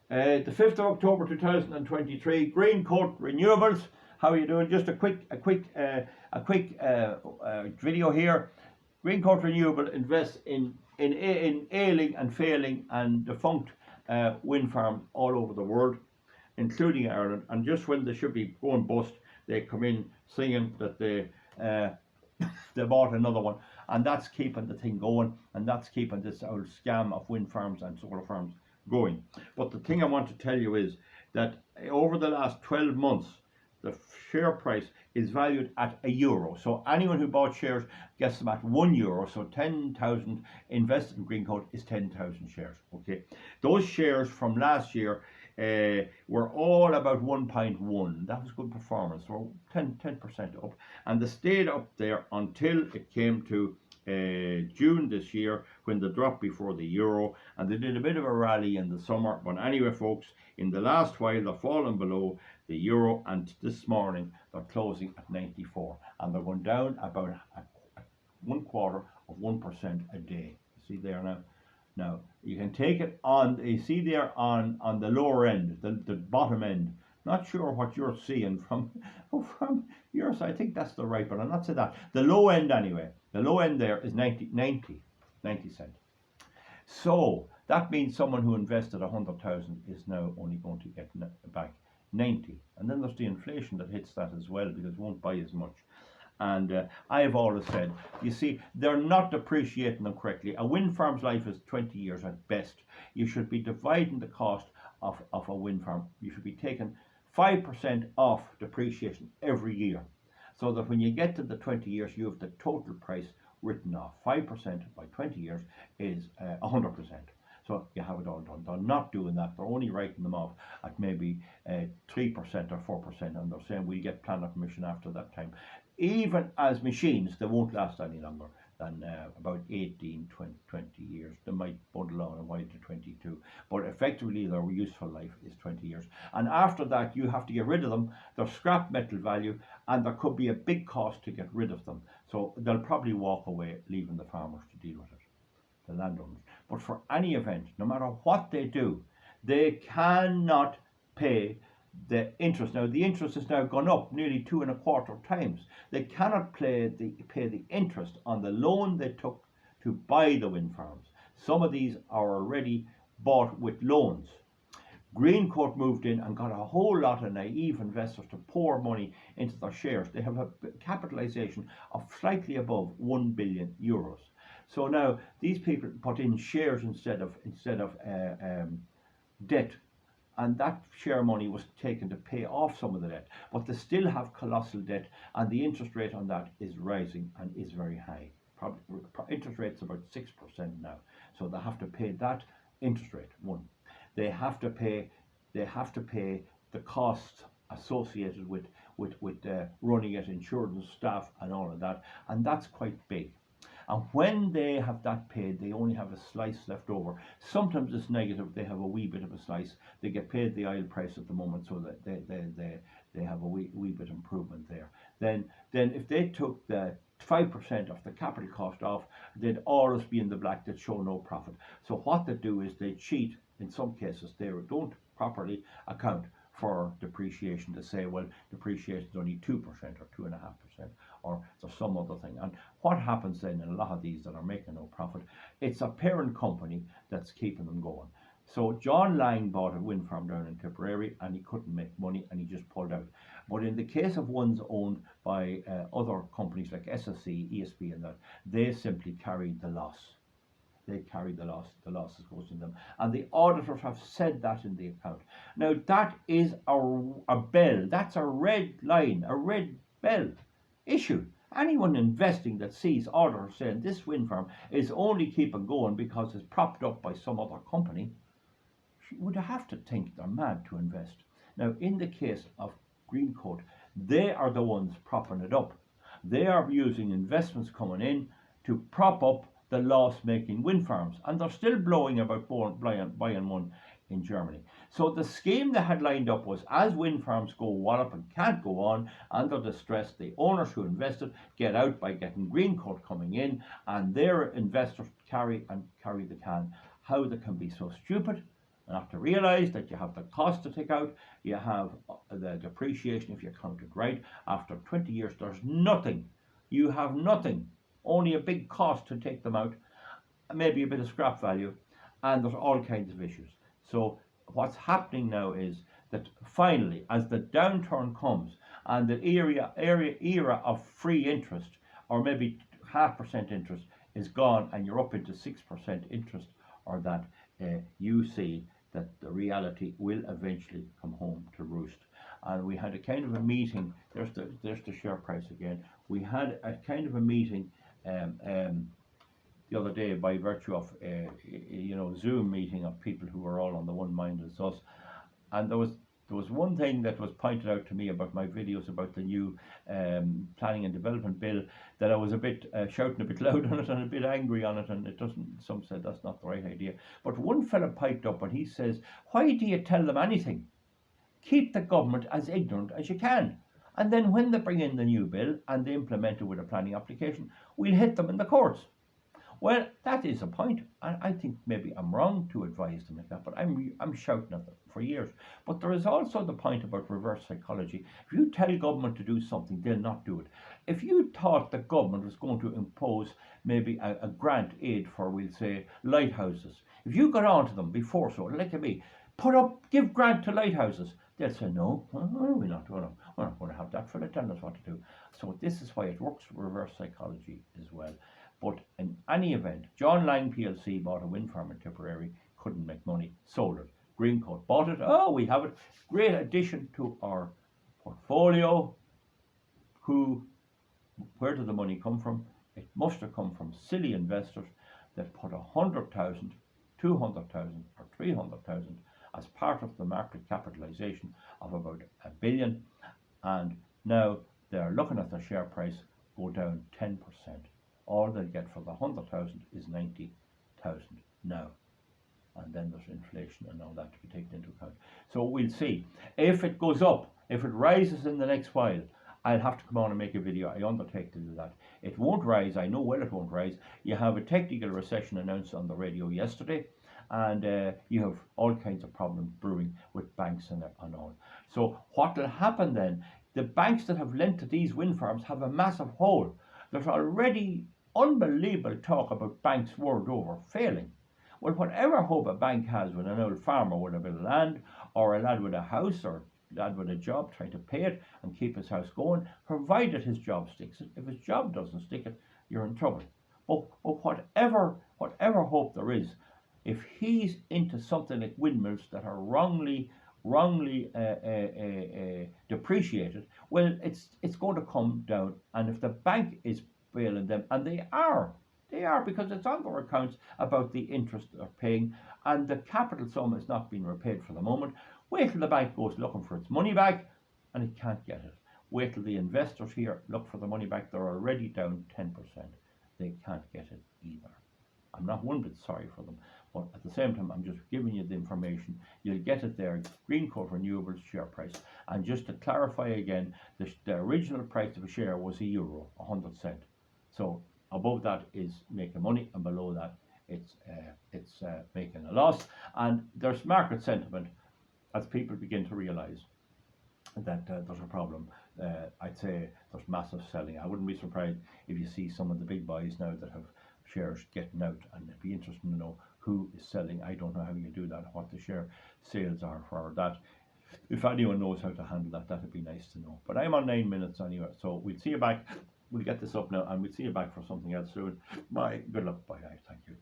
The 5th of October 2023, Greencoat Renewables. How are you doing? Just a quick video here. Greencoat Renewable invests in ailing and failing and defunct wind farms all over the world, including Ireland. And just when they should be going bust, they come in singing that they bought another one, and that's keeping the thing going, and that's keeping this old scam of wind farms and solar farms going. But the thing I want to tell you is that over the last 12 months, the share price is valued at €1. So anyone who bought shares gets them at €1. So 10,000 invested in Greencoat is 10,000 shares. Okay, those shares from last year were all about 1.1. That was good performance. So 10% up, and they stayed up there until it came to June this year, when they dropped before the euro, and they did a bit of a rally in the summer. But anyway, folks, in the last while they've fallen below the euro, and this morning they're closing at 94, and they're going down about a 1/4% a day. See there now. Now you can take it on. You see there on the lower end, the bottom end. Not sure what you're seeing from yours. I think that's the right, but I'm not saying that. The low end anyway. The low end there is 90 cent. So that means someone who invested 100,000 is now only going to get back 90. And then there's the inflation that hits that as well, because it won't buy as much. And I've always said, you see, they're not depreciating them correctly. A wind farm's life is 20 years at best. You should be dividing the cost of a wind farm. You should be taking 5% off depreciation every year, so that when you get to the 20 years, you have the total price written off. 5% by 20 years is 100%. So you have it all done. They're not doing that. They're only writing them off at maybe 3% or 4%, and they're saying we'll get planning permission after that time. Even as machines, they won't last any longer than about 18, 20 years. They might bundle on a while to 22, but effectively their useful life is 20 years. And after that, you have to get rid of them. They're scrap metal value, and there could be a big cost to get rid of them. So they'll probably walk away, leaving the farmers to deal with it, the landowners. But for any event, no matter what they do, they cannot pay the interest. Now the interest has now gone up nearly 2.25 times. They cannot pay the interest on the loan they took to buy the wind farms. Some of these are already bought with loans. Greencoat moved in and got a whole lot of naive investors to pour money into their shares. They have a capitalization of slightly above €1 billion. So now these people put in shares instead of debt, and that share money was taken to pay off some of the debt, but they still have colossal debt, and the interest rate on that is rising and is very high. Probably interest rate's about 6% now, so they have to pay that interest rate. One, they have to pay the costs associated with running it, insurance, staff, and all of that, and that's quite big. And when they have that paid, they only have a slice left over. Sometimes it's negative. They have a wee bit of a slice. They get paid the oil price at the moment, so that they have a wee bit improvement there. Then if they took the 5% of the capital cost off, they'd always be in the black. They'd show no profit. So what they do is they cheat. In some cases, they don't properly account for depreciation, to say, well, depreciation is only 2% or 2.5%, or there's some other thing. And what happens then in a lot of these that are making no profit, it's a parent company that's keeping them going. So John Lang bought a wind farm down in Tipperary, and he couldn't make money, and he just pulled out. But in the case of ones owned by other companies like SSE, ESB and that, they simply carried the loss. They carry the loss. The losses goes to them, and the auditors have said that in the account. Now that is a bell. That's a red line, a red bell issue. Anyone investing that sees auditors saying this wind farm is only keeping going because it's propped up by some other company would have to think they're mad to invest. Now, in the case of Greencoat, they are the ones propping it up. They are using investments coming in to prop up the loss-making wind farms, and they're still blowing about buying one in Germany. So the scheme they had lined up was, as wind farms go wallop and can't go on under distress, the owners who invested get out by getting Greencoat coming in, and their investors carry the can. How they can be so stupid and have to realise that you have the cost to take out, you have the depreciation if you count it right. After 20 years, there's nothing. You have nothing, only a big cost to take them out, maybe a bit of scrap value, and there's all kinds of issues. So what's happening now is that finally, as the downturn comes and the era of free interest, or maybe 0.5% interest, is gone, and you're up into 6% interest, or that, you see that the reality will eventually come home to roost. And we had a kind of a meeting. There's the share price again. We had a kind of a meeting the other day, by virtue of Zoom meeting of people who were all on the one mind as us. And there was one thing that was pointed out to me about my videos about the new planning and development bill, that I was a bit shouting a bit loud on it and a bit angry on it, and it doesn't. Some said that's not the right idea. But one fella piped up and he says, "Why do you tell them anything? Keep the government as ignorant as you can, and then when they bring in the new bill and they implement it with a planning application, we'll hit them in the courts." Well, that is a point, and I think maybe I'm wrong to advise them like that, but I'm shouting at them for years. But there is also the point about reverse psychology. If you tell government to do something, they'll not do it. If you thought the government was going to impose maybe a grant aid for, we'll say, lighthouses, if you got on to them before, so like me, give grant to lighthouses, they'll say, no, we're not going to have that fella telling us what to do. So this is why it works reverse psychology as well. But in any event, John Lang PLC bought a wind farm in Tipperary, couldn't make money, sold it. Greencoat bought it, we have it. Great addition to our portfolio. Where did the money come from? It must have come from silly investors that put 100,000, 200,000 or 300,000 as part of the market capitalisation of about $1 billion, and now they're looking at the share price go down 10%. All they'll get for the 100,000 is 90,000 now. And then there's inflation and all that to be taken into account. So we'll see. If it goes up, if it rises in the next while, I'll have to come on and make a video. I undertake to do that. It won't rise. I know well it won't rise. You have a technical recession announced on the radio yesterday, and you have all kinds of problems brewing with banks and all. So what will happen then? The banks that have lent to these wind farms have a massive hole. There's already unbelievable talk about banks world over failing. Well, whatever hope a bank has with an old farmer with a bit of land, or a lad with a house, or a lad with a job trying to pay it and keep his house going, provided his job sticks it. If his job doesn't stick it, you're in trouble. But whatever hope there is, if he's into something like windmills that are wrongly depreciated, well, it's going to come down. And if the bank is bailing them, and they are because it's on their accounts about the interest they're paying, and the capital sum is not being repaid for the moment. Wait till the bank goes looking for its money back and it can't get it. Wait till the investors here look for the money back. They're already down 10%. They can't get it either. I'm not one bit sorry for them, but at the same time, I'm just giving you the information. You'll get it there. Greencoat Renewables share price. And just to clarify again, the original price of a share was €1, 100 cents. So above that is making money, and below that it's making a loss. And there's market sentiment as people begin to realise that there's a problem. I'd say there's massive selling. I wouldn't be surprised if you see some of the big boys now that have shares getting out, and it'd be interesting to know who is selling. I don't know how you do that, what the share sales are for that. If anyone knows how to handle that, that'd be nice to know. But I'm on 9 minutes anyway, so we'll see you back. We'll get this up now, and we'll see you back for something else soon. Bye. Good luck. Bye. Thank you.